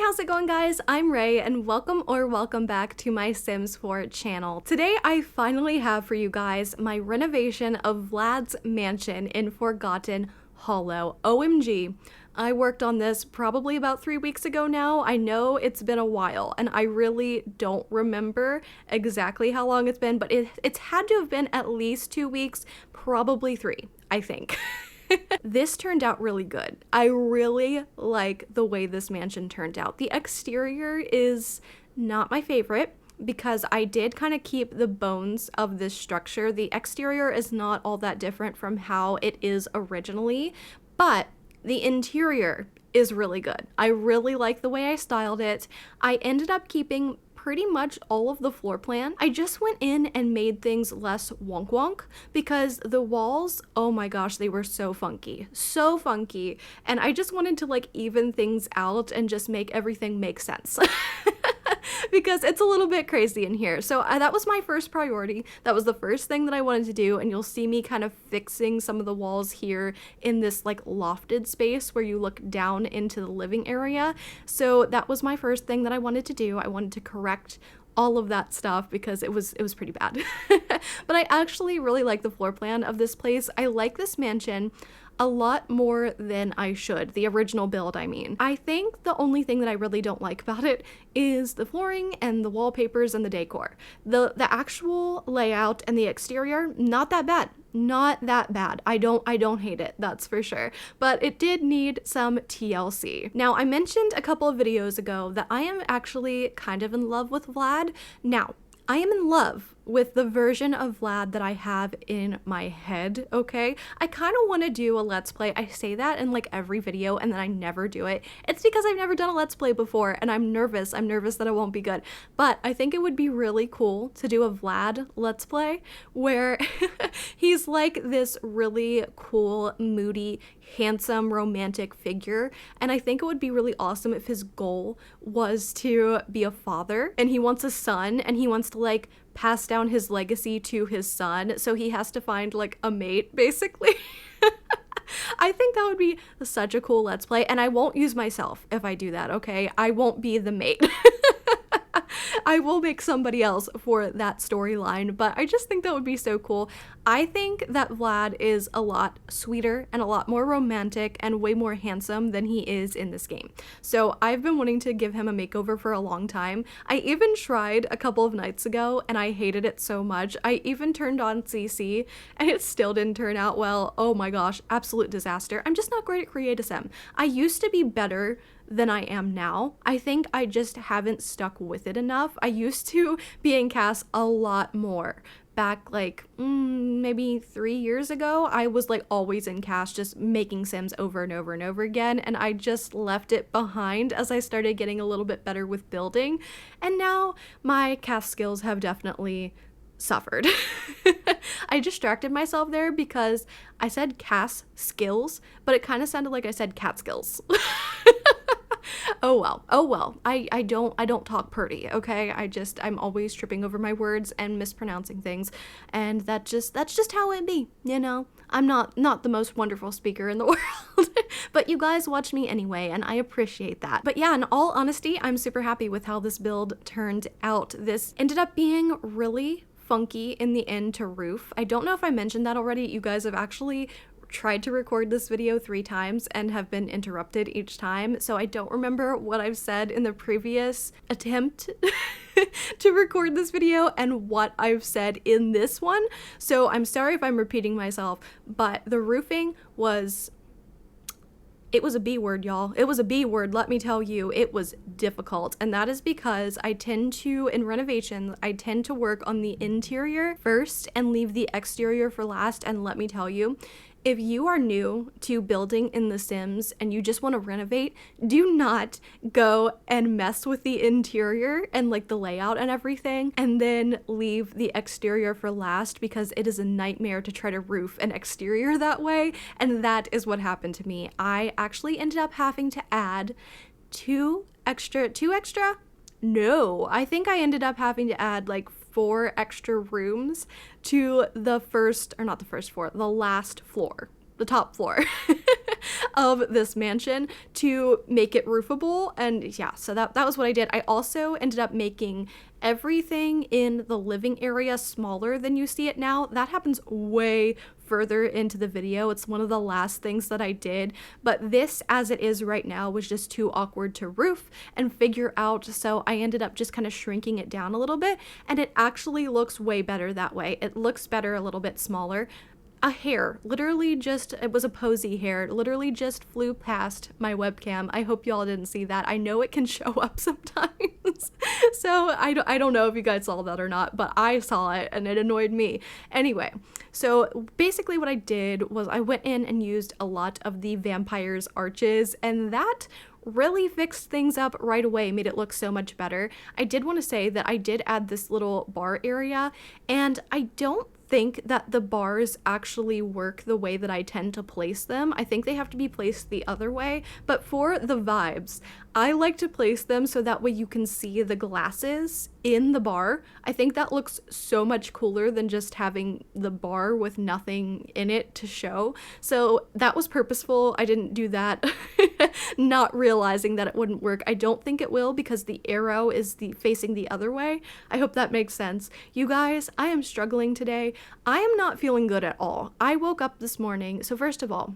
how's it going, guys? I'm Ray, and welcome back to my Sims 4 channel. Today I finally have for you guys my renovation of Vlad's mansion in Forgotten Hollow. OMG. I worked on this probably about 3 weeks ago now. I know it's been a while and I really don't remember exactly how long it's been, but it's had to have been at least 2 weeks, probably 3, I think. This turned out really good. I really like the way this mansion turned out. The exterior is not my favorite because I did kind of keep the bones of this structure. The exterior is not all that different from how it is originally, but the interior is really good. I really like the way I styled it. I ended up keeping pretty much all of the floor plan. I just went in and made things less wonk wonk because the walls, oh my gosh, they were so funky, and I just wanted to like even things out and just make everything make sense. Because it's a little bit crazy in here. So that was my first priority. That was the first thing that I wanted to do, and you'll see me kind of fixing some of the walls here in this like lofted space where you look down into the living area. So that was my first thing that I wanted to do. I wanted to correct all of that stuff because it was pretty bad. But I actually really like the floor plan of this place. I like this mansion a lot more than I should. The original build, I mean. I think the only thing that I really don't like about it is the flooring and the wallpapers and the decor. The actual layout and the exterior, not that bad. Not that bad. I don't hate it, that's for sure. But it did need some TLC. Now, I mentioned a couple of videos ago that I am actually kind of in love with Vlad. Now, I am in love with the version of Vlad that I have in my head, okay? I kind of want to do a Let's Play. I say that in like every video and then I never do it. It's because I've never done a Let's Play before and I'm nervous. I'm nervous that it won't be good. But I think it would be really cool to do a Vlad Let's Play where he's like this really cool, moody, handsome, romantic figure. And I think it would be really awesome if his goal was to be a father and he wants a son and he wants to like pass down his legacy to his son, so he has to find like a mate basically. I think that would be such a cool Let's Play, and I won't use myself if I do that, okay? I won't be the mate. I will make somebody else for that storyline, but I just think that would be so cool. I think that Vlad is a lot sweeter and a lot more romantic and way more handsome than he is in this game. So I've been wanting to give him a makeover for a long time. I even tried a couple of nights ago and I hated it so much. I even turned on CC and it still didn't turn out well. Oh my gosh, absolute disaster. I'm just not great at RaellySims. I used to be better than I am now. I think I just haven't stuck with it enough. I used to be in cast a lot more. Back like maybe 3 years ago, I was like always in cast just making Sims over and over and over again, and I just left it behind as I started getting a little bit better with building, and now my cast skills have definitely suffered. I distracted myself there because I said cast skills, but it kind of sounded like I said cat skills. Oh well. I don't talk pretty, okay? I'm always tripping over my words and mispronouncing things, and that's just how it be, you know? I'm not the most wonderful speaker in the world, but you guys watch me anyway, and I appreciate that. But yeah, in all honesty, I'm super happy with how this build turned out. This ended up being really funky in the end to roof. I don't know if I mentioned that already. You guys have actually tried to record this video 3 times and have been interrupted each time, so I don't remember what I've said in the previous attempt to record this video and what I've said in this one, so I'm sorry if I'm repeating myself, but the roofing was... it was a B word, y'all. It was a B word, let me tell you. It was difficult, and that is because in renovation, I tend to work on the interior first and leave the exterior for last, and let me tell you, if you are new to building in The Sims and you just want to renovate, do not go and mess with the interior and like the layout and everything and then leave the exterior for last, because it is a nightmare to try to roof an exterior that way, and that is what happened to me. I actually ended up having to add two extra? No, I think I ended up having to add like 4 extra rooms to the last floor, the top floor. of this mansion to make it roofable. And yeah, so that was what I did. I also ended up making everything in the living area smaller than you see it now. That happens way further into the video. It's one of the last things that I did, but this as it is right now was just too awkward to roof and figure out, so I ended up just kind of shrinking it down a little bit, and it actually looks way better that way. It looks better a little bit smaller. A hair, literally just, it was a posy hair, it literally just flew past my webcam. I hope y'all didn't see that. I know it can show up sometimes. So I don't know if you guys saw that or not, but I saw it and it annoyed me. Anyway, so basically what I did was I went in and used a lot of the vampire's arches, and that really fixed things up right away, made it look so much better. I did want to say that I did add this little bar area, and I don't think that the bars actually work the way that I tend to place them. I think they have to be placed the other way, but for the vibes, I like to place them so that way you can see the glasses in the bar. I think that looks so much cooler than just having the bar with nothing in it to show. So that was purposeful. I didn't do that not realizing that it wouldn't work. I don't think it will because the arrow is facing the other way. I hope that makes sense. You guys, I am struggling today. I am not feeling good at all. I woke up this morning. So first of all,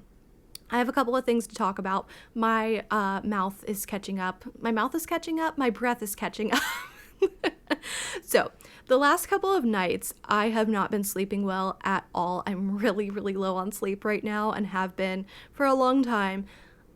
I have a couple of things to talk about. My mouth is catching up. My mouth is catching up. My breath is catching up. So the last couple of nights, I have not been sleeping well at all. I'm really, really low on sleep right now and have been for a long time.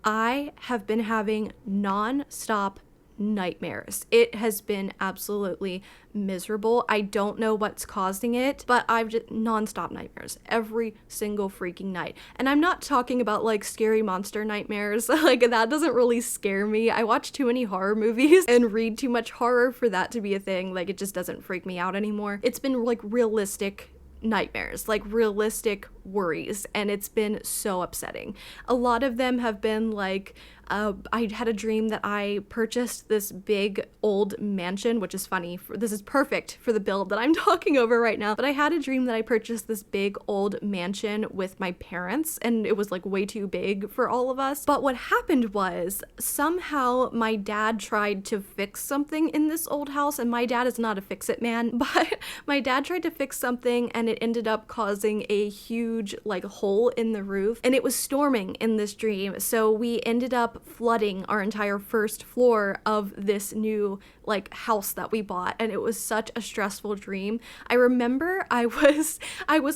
I have been having non-stop nightmares. It has been absolutely miserable. I don't know what's causing it, but I've just non-stop nightmares every single freaking night. And I'm not talking about like scary monster nightmares. Like that doesn't really scare me. I watch too many horror movies and read too much horror for that to be a thing. Like it just doesn't freak me out anymore. It's been like realistic nightmares, like realistic worries, and it's been so upsetting. A lot of them have been like, I had a dream that I purchased this big old mansion, which is funny. This is perfect for the build that I'm talking over right now. But I had a dream that I purchased this big old mansion with my parents, and it was like way too big for all of us. But what happened was somehow my dad tried to fix something in this old house, and my dad is not a fix-it man, but my dad tried to fix something and it ended up causing a huge like hole in the roof, and it was storming in this dream. So we ended up flooding our entire first floor of this new like house that we bought, and it was such a stressful dream. I remember I was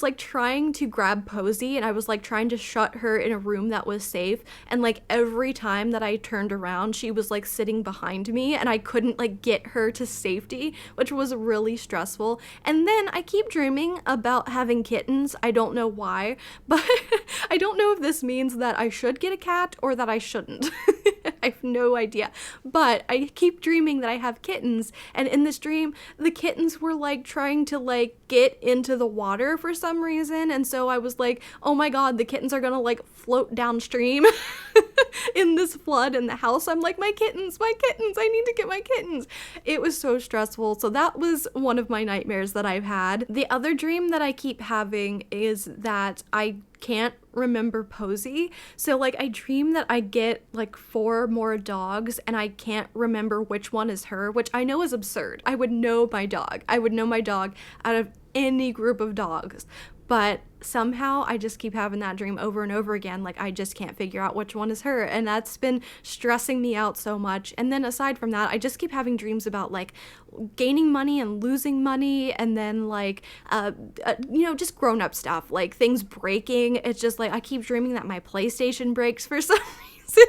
like trying to grab Posy, and I was like trying to shut her in a room that was safe, and like every time that I turned around she was like sitting behind me and I couldn't like get her to safety, which was really stressful. And then I keep dreaming about having kittens. I don't know why, but I don't know if this means that I should get a cat or that I shouldn't. I have no idea, but I keep dreaming that I have kittens, and in this dream the kittens were like trying to like get into the water for some reason, and so I was like, oh my god, the kittens are gonna like float downstream in this flood in the house. I'm like, my kittens, I need to get my kittens. It was so stressful. So that was one of my nightmares that I've had. The other dream that I keep having is that I can't remember Posy. So like I dream that I get like 4 more dogs and I can't remember which one is her, which I know is absurd. I would know my dog. I would know my dog out of any group of dogs. But somehow I just keep having that dream over and over again. Like I just can't figure out which one is her, and that's been stressing me out so much. And then aside from that, I just keep having dreams about like gaining money and losing money, and then like just grown-up stuff, like things breaking. It's just like I keep dreaming that my PlayStation breaks for some reason.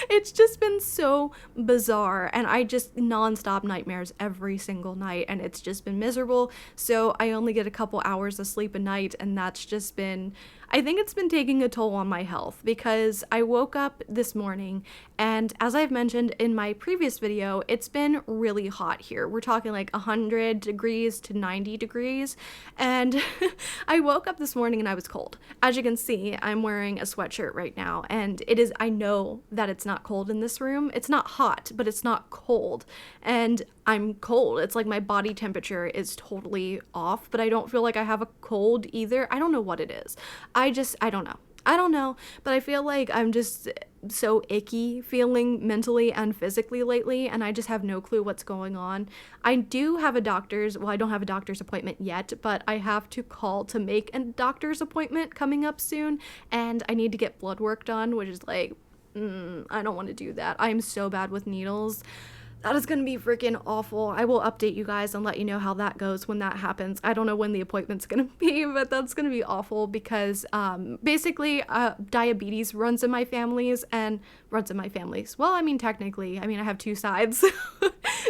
It's just been so bizarre, and I just non-stop nightmares every single night, and it's just been miserable. So I only get a couple hours of sleep a night, and that's just been, I think it's been taking a toll on my health, because I woke up this morning, and as I've mentioned in my previous video, it's been really hot here. We're talking like 100 degrees to 90 degrees, and I woke up this morning and I was cold. As you can see, I'm wearing a sweatshirt right now, and it is, I know that it's not cold in this room. It's not hot, but it's not cold, and I'm cold. It's like my body temperature is totally off, but I don't feel like I have a cold either. I don't know what it is. I don't know. I don't know, but I feel like I'm just so icky feeling mentally and physically lately, and I just have no clue what's going on. I do have I don't have a doctor's appointment yet, but I have to call to make a doctor's appointment coming up soon, and I need to get blood work done, which is like, I don't want to do that. I'm so bad with needles. That is going to be freaking awful. I will update you guys and let you know how that goes when that happens. I don't know when the appointment's going to be, but that's going to be awful because basically diabetes runs in my families and runs in my families. Well, I mean, technically, I have two sides.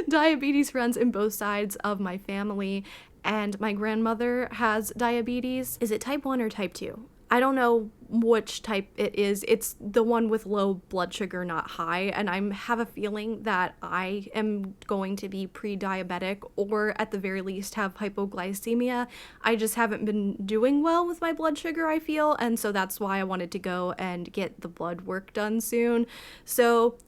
Diabetes runs in both sides of my family, and my grandmother has diabetes. Is it type 1 or type 2? I don't know which type it is. It's the one with low blood sugar, not high, and I have a feeling that I am going to be pre-diabetic, or at the very least have hypoglycemia. I just haven't been doing well with my blood sugar, I feel, and so that's why I wanted to go and get the blood work done soon. So,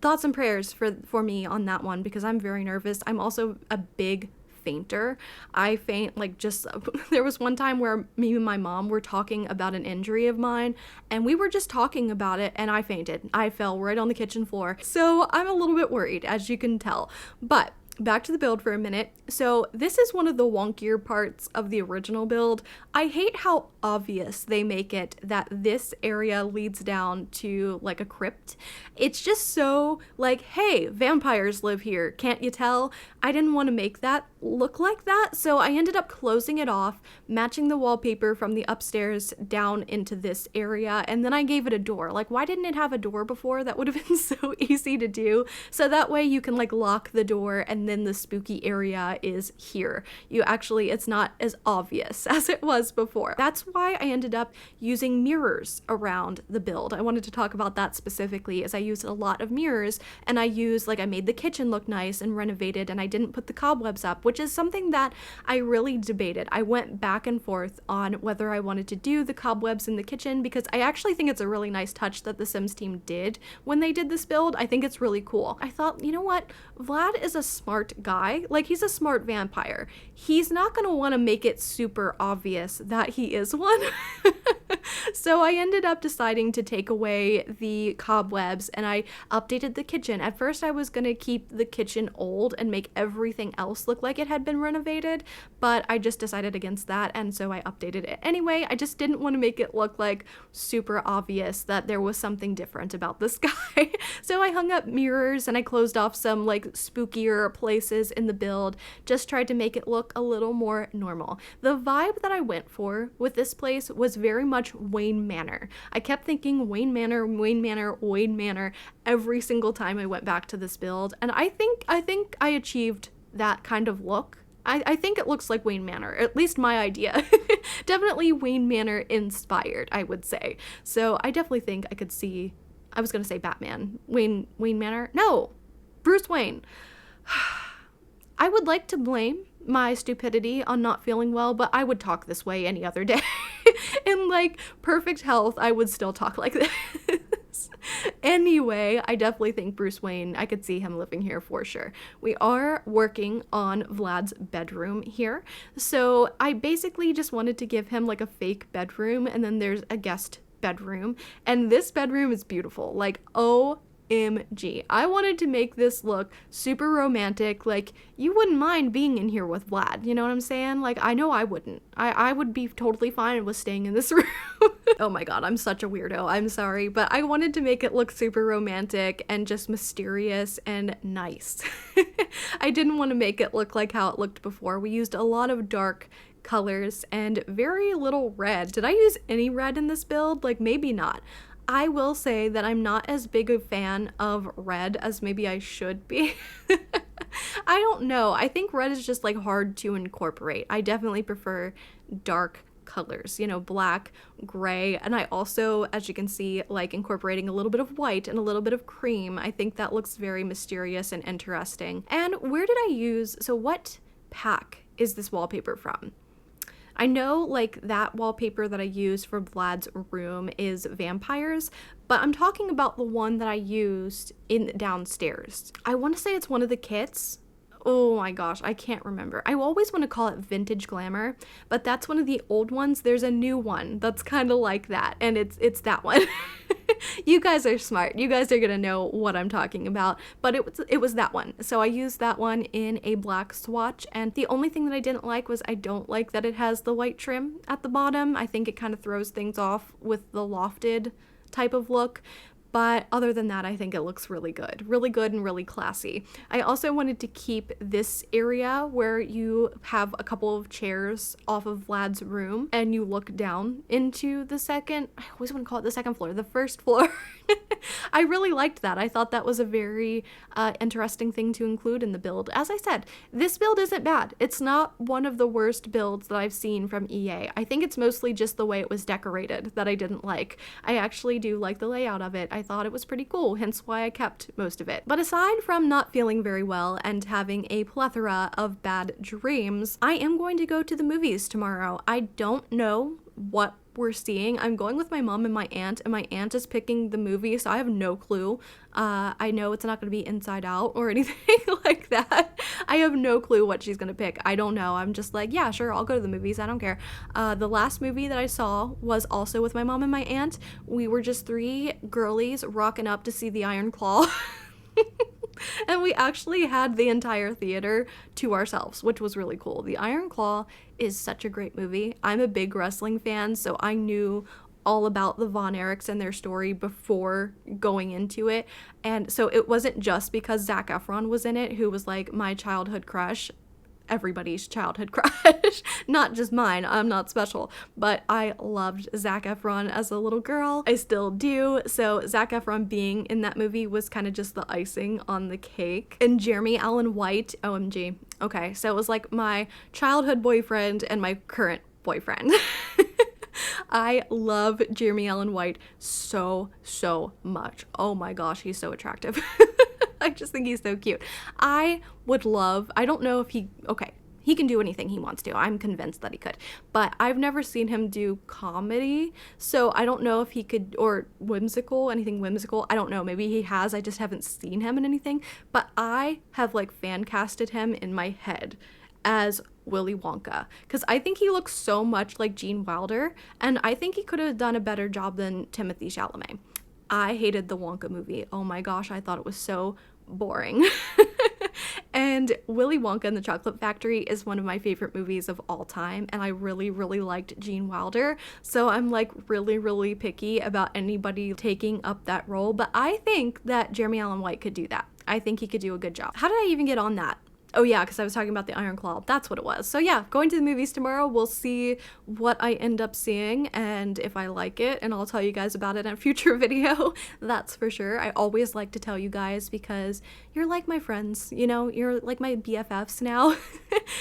thoughts and prayers for me on that one, because I'm very nervous. I'm also a big fainter. I faint there was one time where me and my mom were talking about an injury of mine, and we were just talking about it, and I fainted. I fell right on the kitchen floor. So I'm a little bit worried, as you can tell. But back to the build for a minute. So this is one of the wonkier parts of the original build. I hate how obvious they make it that this area leads down to like a crypt. It's just so like, hey, vampires live here, can't you tell? I didn't want to make that look like that, so I ended up closing it off, matching the wallpaper from the upstairs down into this area, and then I gave it a door. Like, why didn't it have a door before? That would have been so easy to do. So that way you can like lock the door, and then the spooky area is here. It's not as obvious as it was before. That's why I ended up using mirrors around the build. I wanted to talk about that specifically, as I used a lot of mirrors, and I made the kitchen look nice and renovated, and I didn't put the cobwebs up, which is something that I really debated. I went back and forth on whether I wanted to do the cobwebs in the kitchen, because I actually think it's a really nice touch that the Sims team did when they did this build. I think it's really cool. I thought, you know what? Vlad is a smart guy. Like, he's a smart vampire. He's not going to want to make it super obvious that he is one. So I ended up deciding to take away the cobwebs, and I updated the kitchen. At first I was going to keep the kitchen old and make everything else look like it had been renovated, but I just decided against that, and so I updated it anyway. I just didn't want to make it look like super obvious that there was something different about this guy. So I hung up mirrors, and I closed off some like spookier places in the build, just tried to make it look a little more normal. The vibe that I went for with this place was very much Wayne Manor. I kept thinking Wayne Manor, Wayne Manor, Wayne Manor every single time I went back to this build, and I think I achieved that kind of look. I think it looks like Wayne Manor, at least my idea. Definitely Wayne Manor inspired, I would say. So I definitely think I could see, I was gonna say Batman. Wayne Manor? No! Bruce Wayne. I would like to blame my stupidity on not feeling well, but I would talk this way any other day. In like perfect health, I would still talk like this. Anyway, I definitely think Bruce Wayne, I could see him living here for sure. We are working on Vlad's bedroom here. So I basically just wanted to give him like a fake bedroom, and then there's a guest bedroom. And this bedroom is beautiful. Like, OMG. I wanted to make this look super romantic. Like, you wouldn't mind being in here with Vlad, you know what I'm saying? Like, I know I wouldn't. I would be totally fine with staying in this room. Oh my god, I'm such a weirdo. I'm sorry, but I wanted to make it look super romantic and just mysterious and nice. I didn't want to make it look like how it looked before. We used a lot of dark colors and very little red. Did I use any red in this build? Like, maybe not. I will say that I'm not as big a fan of red as maybe I should be. I don't know. I think red is just like hard to incorporate. I definitely prefer dark colors, black, gray, and I also, as you can see, like incorporating a little bit of white and a little bit of cream. I think that looks very mysterious and interesting. And where did I use, so what pack is this wallpaper from? I know like that wallpaper that I used for Vlad's room is vampires, but I'm talking about the one that I used in downstairs. I want to say it's one of the kits, Oh my gosh, I can't remember. I always want to call it Vintage Glamour, but that's one of the old ones. There's a new one that's kind of like that, and it's that one. You guys are smart. You guys are gonna know what I'm talking about, but it was that one. So I used that one in a black swatch, and the only thing that I didn't like was I don't like that it has the white trim at the bottom. I think it kind of throws things off with the lofted type of look. But other than that, I think it looks really good and really classy. I also wanted to keep this area where you have a couple of chairs off of Vlad's room and you look down into the second, I always want to call it the second floor, the first floor. I really liked that. I thought that was a very interesting thing to include in the build. As I said, this build isn't bad. It's not one of the worst builds that I've seen from EA. I think it's mostly just the way it was decorated that I didn't like. I actually do like the layout of it. I thought it was pretty cool, hence why I kept most of it. But aside from not feeling very well and having a plethora of bad dreams, I am going to go to the movies tomorrow. I don't know what we're seeing. I'm going with my mom and my aunt is picking the movie, so I have no clue. I know it's not going to be Inside Out or anything like that. I have no clue what she's going to pick. I don't know. I'm just like, yeah, sure, I'll go to the movies. I don't care. The last movie that I saw was also with my mom and my aunt. We were just three girlies rocking up to see The Iron Claw. And we actually had the entire theater to ourselves, which was really cool. The Iron Claw is such a great movie. I'm a big wrestling fan, so I knew all about the Von Erichs and their story before going into it. And so it wasn't just because Zac Efron was in it, who was like my childhood crush. Everybody's childhood crush, not just mine. I'm not special, but I loved Zac Efron as a little girl. I still do. So Zac Efron being in that movie was kind of just the icing on the cake. And Jeremy Allen White, OMG. Okay, so it was like my childhood boyfriend and my current boyfriend. I love Jeremy Allen White so much. Oh my gosh, he's so attractive. I just think he's so cute. I don't know if he can do anything he wants to. I'm convinced that he could. But I've never seen him do comedy, so I don't know if he could, or anything whimsical. I don't know. Maybe he has. I just haven't seen him in anything. But I have like fan casted him in my head as Willy Wonka, because I think he looks so much like Gene Wilder, and I think he could have done a better job than Timothée Chalamet. I hated the Wonka movie. Oh my gosh, I thought it was so boring. And Willy Wonka and the Chocolate Factory is one of my favorite movies of all time, and I really liked Gene Wilder, so I'm like really picky about anybody taking up that role, but I think that Jeremy Allen White could do that. I think he could do a good job. How did I even get on that? Oh yeah, because I was talking about the Iron Claw. That's what it was. So yeah, going to the movies tomorrow. We'll see what I end up seeing and if I like it, and I'll tell you guys about it in a future video. That's for sure. I always like to tell you guys because you're like my friends, you know? You're like my BFFs now.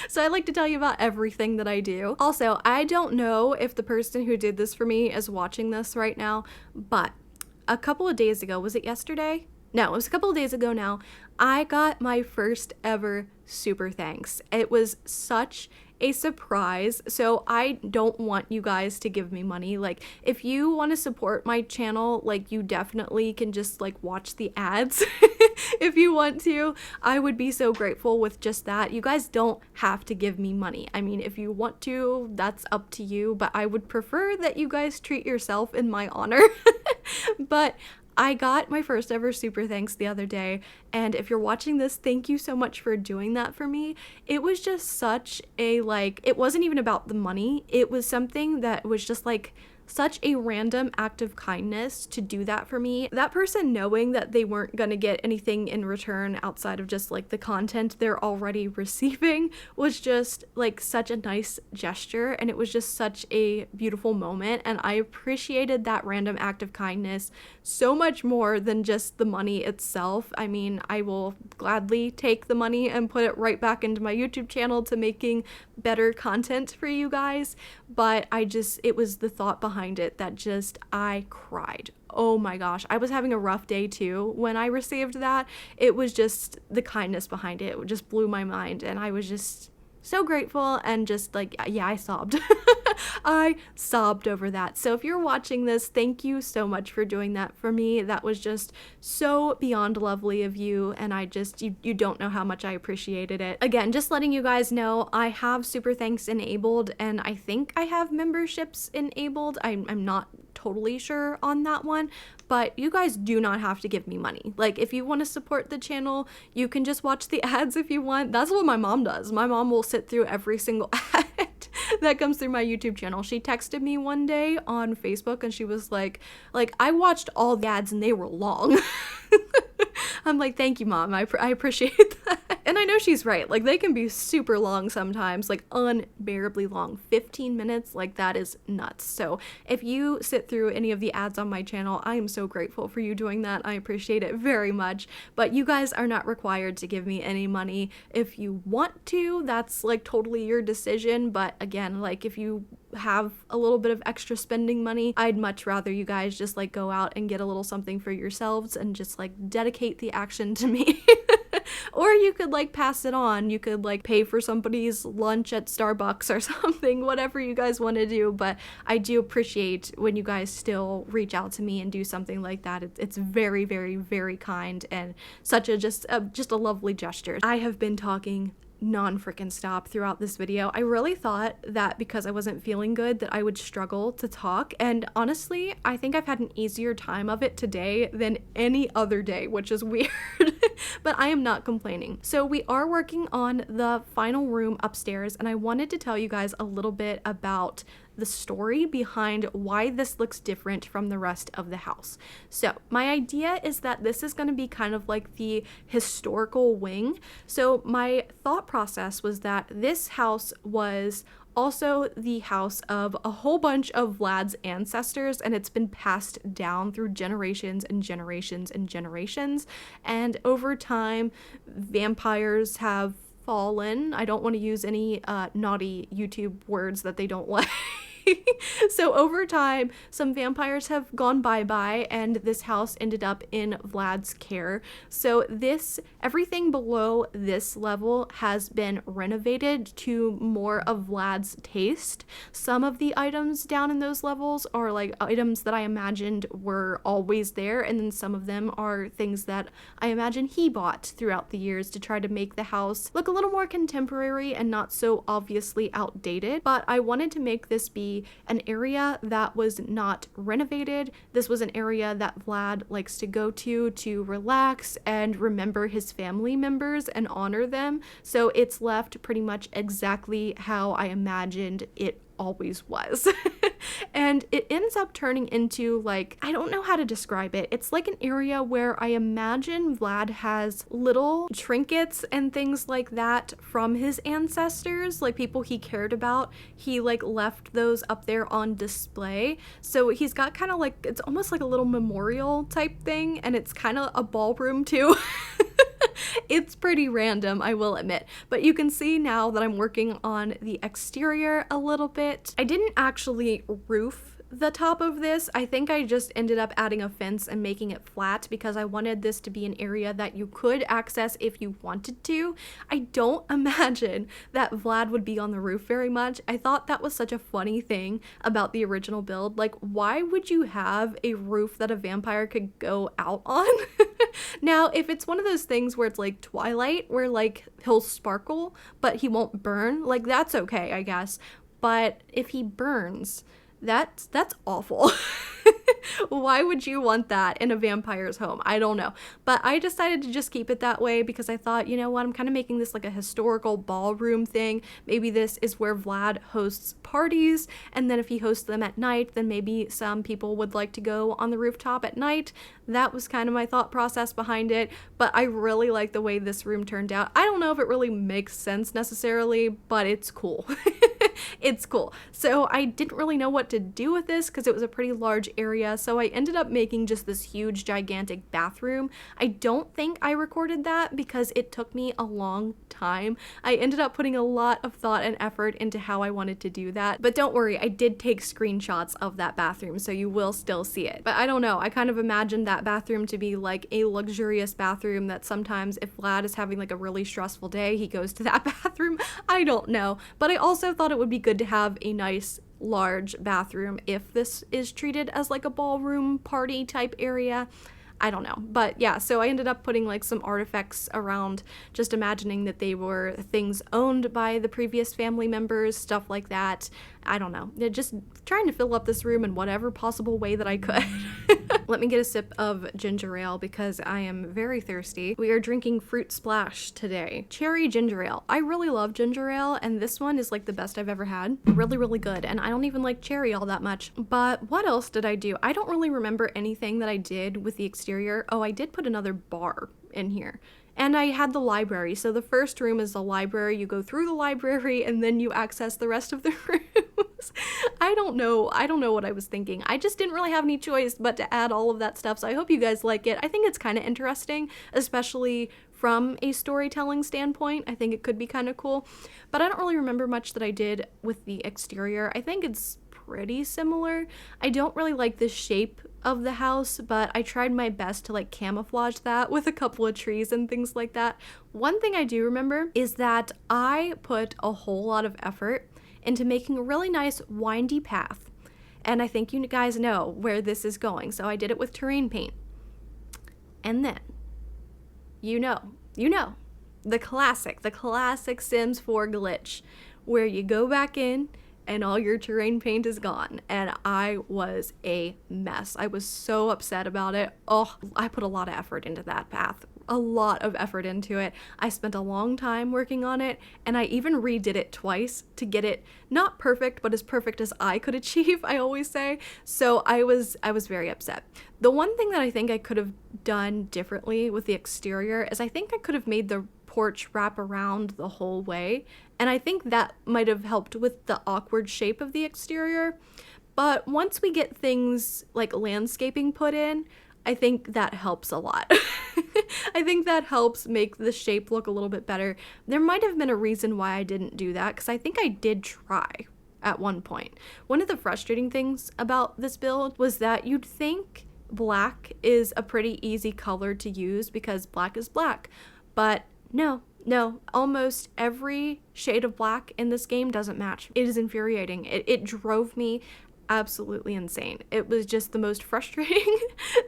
So I like to tell you about everything that I do. Also, I don't know if the person who did this for me is watching this right now, but a couple of days ago, was it yesterday? No, it was a couple of days ago now, I got my first ever super thanks. It was such a surprise. So I don't want you guys to give me money. Like, if you want to support my channel, like, you definitely can just like watch the ads if you want to. I would be so grateful with just that. You guys don't have to give me money. I mean, if you want to, that's up to you, but I would prefer that you guys treat yourself in my honor. But I got my first ever super thanks the other day, and if you're watching this, thank you so much for doing that for me. It was just such a, like, it wasn't even about the money. It was something that was just like such a random act of kindness to do that for me. That person knowing that they weren't gonna get anything in return outside of just like the content they're already receiving was just like such a nice gesture, and it was just such a beautiful moment, and I appreciated that random act of kindness so much more than just the money itself. I mean, I will gladly take the money and put it right back into my YouTube channel to making better content for you guys, but it was the thought behind it that just, I cried. Oh my gosh, I was having a rough day too when I received that. It was just the kindness behind it. It just blew my mind, and I was just so grateful, and just like, yeah, I sobbed. I sobbed over that. So if you're watching this, thank you so much for doing that for me. That was just so beyond lovely of you, and you don't know how much I appreciated it. Again, just letting you guys know, I have super thanks enabled, and I think I have memberships enabled. I'm not totally sure on that one, but you guys do not have to give me money. Like, if you want to support the channel, you can just watch the ads if you want. That's what my mom does. My mom will sit through every single ad that comes through my YouTube channel. She texted me one day on Facebook and she was like, I watched all the ads and they were long. I'm like, thank you, Mom. I appreciate that. And I know she's right. Like, they can be super long sometimes, like unbearably long. 15 minutes, like, that is nuts. So if you sit through any of the ads on my channel, I am so grateful for you doing that. I appreciate it very much. But you guys are not required to give me any money. If you want to, that's like totally your decision. But again, like, if you have a little bit of extra spending money, I'd much rather you guys just like go out and get a little something for yourselves and just like dedicate the action to me. Or you could like pass it on. You could like pay for somebody's lunch at Starbucks or something, whatever you guys want to do. But I do appreciate when you guys still reach out to me and do something like that. It's very, very, very kind and such a just a lovely gesture. I have been talking non-freaking stop throughout this video. I really thought that because I wasn't feeling good that I would struggle to talk, and honestly I think I've had an easier time of it today than any other day, which is weird. But I am not complaining. So we are working on the final room upstairs, and I wanted to tell you guys a little bit about the story behind why this looks different from the rest of the house. So my idea is that this is going to be kind of like the historical wing. So my thought process was that this house was also the house of a whole bunch of Vlad's ancestors, and it's been passed down through generations and generations and generations. And over time, vampires have fallen. I don't want to use any naughty YouTube words that they don't like. So over time, some vampires have gone bye-bye, and this house ended up in Vlad's care. So everything below this level has been renovated to more of Vlad's taste. Some of the items down in those levels are like items that I imagined were always there, and then some of them are things that I imagine he bought throughout the years to try to make the house look a little more contemporary and not so obviously outdated. But I wanted to make this be an area that was not renovated. This was an area that Vlad likes to go to relax and remember his family members and honor them. So it's left pretty much exactly how I imagined it always was. And it ends up turning into, like, I don't know how to describe it. It's like an area where I imagine Vlad has little trinkets and things like that from his ancestors, like people he cared about. He like left those up there on display. So he's got kind of like, it's almost like a little memorial type thing, and it's kind of a ballroom too. It's pretty random, I will admit, but you can see now that I'm working on the exterior a little bit. I didn't actually roof the top of this. I think I just ended up adding a fence and making it flat because I wanted this to be an area that you could access if you wanted to. I don't imagine that Vlad would be on the roof very much. I thought that was such a funny thing about the original build. Like, why would you have a roof that a vampire could go out on? Now, if it's one of those things where it's like Twilight, where like he'll sparkle, but he won't burn, like that's okay, I guess. But if he burns, that's awful. Why would you want that in a vampire's home? I don't know. But I decided to just keep it that way because I thought, you know what, I'm kind of making this like a historical ballroom thing. Maybe this is where Vlad hosts parties, and then if he hosts them at night, then maybe some people would like to go on the rooftop at night. That was kind of my thought process behind it, but I really like the way this room turned out. I don't know if it really makes sense necessarily, but it's cool. It's cool. So I didn't really know what to do with this because it was a pretty large area, so I ended up making just this huge gigantic bathroom. I don't think I recorded that because it took me a long time. I ended up putting a lot of thought and effort into how I wanted to do that, but don't worry, I did take screenshots of that bathroom, so you will still see it. But I don't know, I kind of imagined that bathroom to be like a luxurious bathroom that sometimes if Vlad is having like a really stressful day, he goes to that bathroom. I don't know, but I also thought it would be good to have a nice large bathroom if this is treated as like a ballroom party type area. I don't know. But yeah, so I ended up putting like some artifacts around, just imagining that they were things owned by the previous family members, stuff like that. I don't know. Just trying to fill up this room in whatever possible way that I could. Let me get a sip of ginger ale because I am very thirsty. We are drinking Fruit Splash today. Cherry ginger ale. I really love ginger ale, and this one is like the best I've ever had. Really, really good. And I don't even like cherry all that much. But what else did I do? I don't really remember anything that I did with the exterior. Oh, I did put another bar in here. And I had the library. So the first room is the library. You go through the library and then you access the rest of the rooms. I don't know what I was thinking. I just didn't really have any choice but to add all of that stuff. So I hope you guys like it. I think it's kind of interesting, especially from a storytelling standpoint. I think it could be kind of cool. But I don't really remember much that I did with the exterior. I think it's pretty similar. I don't really like the shape of the house, but I tried my best to like camouflage that with a couple of trees and things like that. One thing I do remember is that I put a whole lot of effort into making a really nice windy path. And I think you guys know where this is going. So I did it with terrain paint. And then, you know, the classic Sims 4 glitch where you go back in and all your terrain paint is gone. And I was a mess. I was so upset about it. Oh, I put a lot of effort into that path. A lot of effort into it. I spent a long time working on it, and I even redid it twice to get it not perfect, but as perfect as I could achieve, I always say. So I was very upset. The one thing that I think I could have done differently with the exterior is I think I could have made the porch wrap around the whole way, and I think that might have helped with the awkward shape of the exterior. But once we get things like landscaping put in, I think that helps a lot. I think that helps make the shape look a little bit better. There might have been a reason why I didn't do that, because I think I did try at one point. One of the frustrating things about this build was that you'd think black is a pretty easy color to use because black is black, but no, almost every shade of black in this game doesn't match. It is infuriating. It drove me absolutely insane. It was just the most frustrating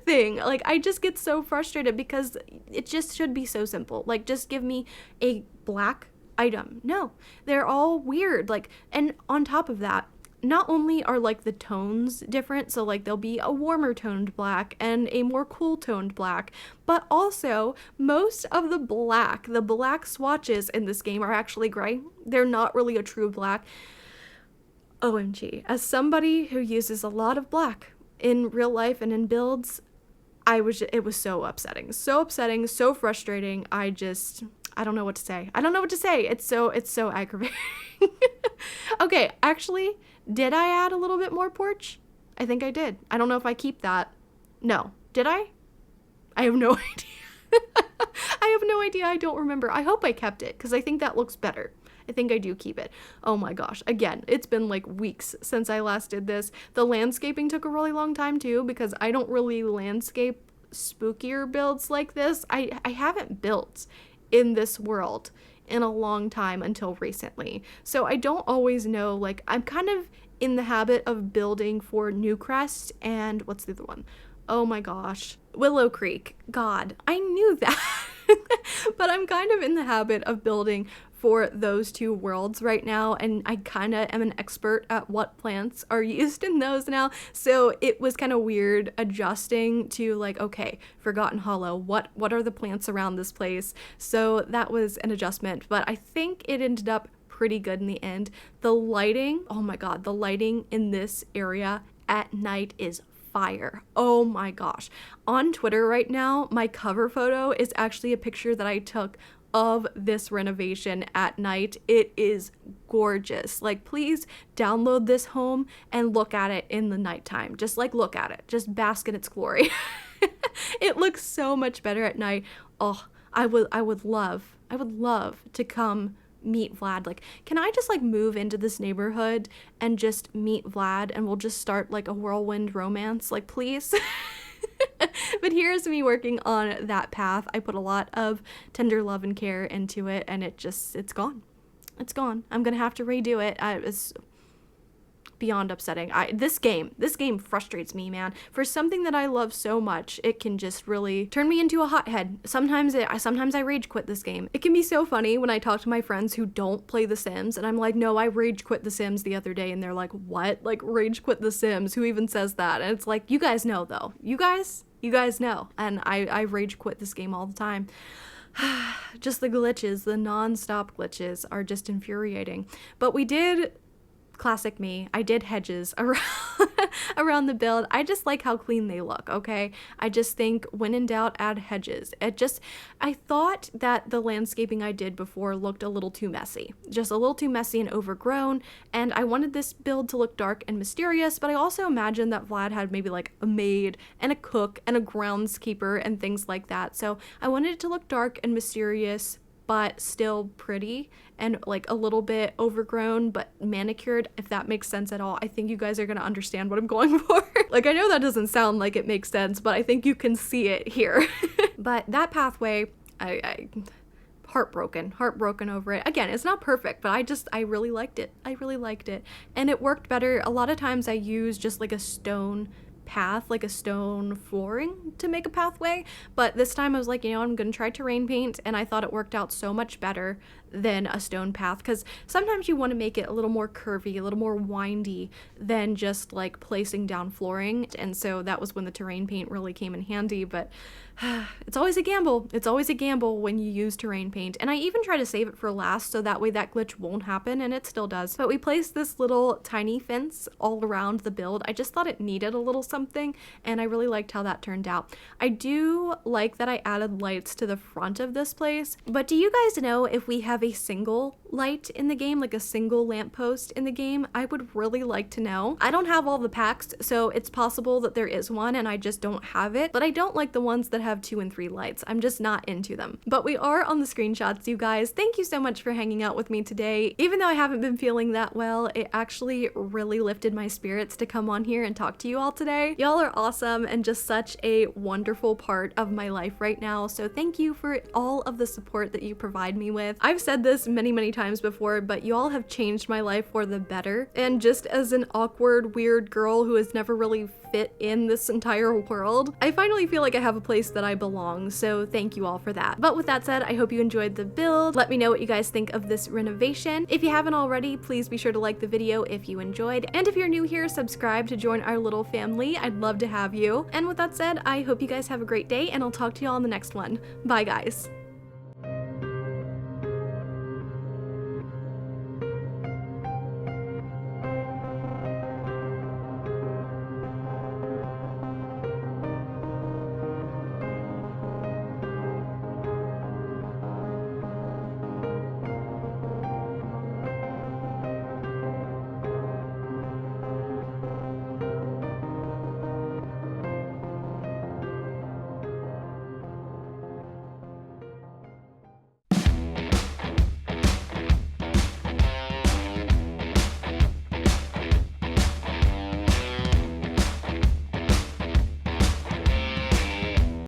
thing. Like, I just get so frustrated because it just should be so simple. Like, just give me a black item. No, they're all weird. Like, and on top of that, not only are like the tones different, so like there'll be a warmer toned black and a more cool toned black, but also most of the black swatches in this game are actually gray. They're not really a true black. OMG, as somebody who uses a lot of black in real life and in builds, it was so upsetting, so frustrating. I don't know what to say. It's so aggravating. Okay, actually, did I add a little bit more porch? I think I did. I don't know if I keep that. No. Did I? I have no idea. I have no idea. I don't remember. I hope I kept it because I think that looks better. I think I do keep it. Oh my gosh. Again, it's been like weeks since I last did this. The landscaping took a really long time too because I don't really landscape spookier builds like this. I haven't built in this world in a long time until recently. So I don't always know, like, I'm kind of in the habit of building for Newcrest and what's the other one? Oh my gosh. Willow Creek. God, I knew that. But I'm kind of in the habit of building for those two worlds right now, and I kind of am an expert at what plants are used in those now, so it was kind of weird adjusting to like, okay, Forgotten Hollow, what are the plants around this place? So that was an adjustment, but I think it ended up pretty good in the end. The lighting, oh my god, the lighting in this area at night is fire. Oh my gosh. On Twitter right now, my cover photo is actually a picture that I took of this renovation at night. It is gorgeous. Like, please download this home and look at it in the nighttime. Just like look at it. Just bask in its glory. It looks so much better at night. Oh, I would love to come meet Vlad. Like, can I just like move into this neighborhood and just meet Vlad and we'll just start like a whirlwind romance? Like, please. But here's me working on that path. I put a lot of tender love and care into it, and it's gone. I'm gonna have to redo it. beyond upsetting. This game frustrates me, man. For something that I love so much, it can just really turn me into a hothead. Sometimes I rage quit this game. It can be so funny when I talk to my friends who don't play The Sims, and I'm like, no, I rage quit The Sims the other day, and they're like, what? Like, rage quit The Sims? Who even says that? And it's like, you guys know though. You guys know. And I rage quit this game all the time. Just the glitches, the non-stop glitches are just infuriating. But we did, classic me, I did hedges around the build. I just like how clean they look, okay? I just think when in doubt, add hedges. I thought that the landscaping I did before looked a little too messy. Just a little too messy and overgrown, and I wanted this build to look dark and mysterious, but I also imagined that Vlad had maybe like a maid and a cook and a groundskeeper and things like that. So I wanted it to look dark and mysterious, but still pretty and like a little bit overgrown but manicured, if that makes sense at all. I think you guys are gonna understand what I'm going for. Like, I know that doesn't sound like it makes sense, but I think you can see it here. But that pathway, I heartbroken over it. Again, it's not perfect, but I really liked it. And it worked better. A lot of times I use just like a stone path, like a stone flooring to make a pathway, but this time I was like, you know, I'm gonna try terrain paint, and I thought it worked out so much better than a stone path, because sometimes you want to make it a little more curvy, a little more windy than just like placing down flooring, and so that was when the terrain paint really came in handy. But it's always a gamble when you use terrain paint, and I even try to save it for last so that way that glitch won't happen, and it still does. But we placed this little tiny fence all around the build. I just thought it needed a little something, and I really liked how that turned out. I do like that I added lights to the front of this place, but do you guys know if we have a single light in the game, like a single lamppost in the game? I would really like to know. I don't have all the packs, so it's possible that there is one and I just don't have it, but I don't like the ones that have 2 and 3 lights. I'm just not into them. But we are on the screenshots, you guys. Thank you so much for hanging out with me today. Even though I haven't been feeling that well, it actually really lifted my spirits to come on here and talk to you all today. Y'all are awesome and just such a wonderful part of my life right now, so thank you for all of the support that you provide me with. I've said this many times before, but you all have changed my life for the better, and just as an awkward, weird girl who has never really fit in this entire world, I finally feel like I have a place that I belong, so thank you all for that. But with that said, I hope you enjoyed the build. Let me know what you guys think of this renovation. If you haven't already, please be sure to like the video if you enjoyed, and if you're new here, subscribe to join our little family. I'd love to have you. And with that said, I hope you guys have a great day, and I'll talk to you all in the next one. Bye, guys.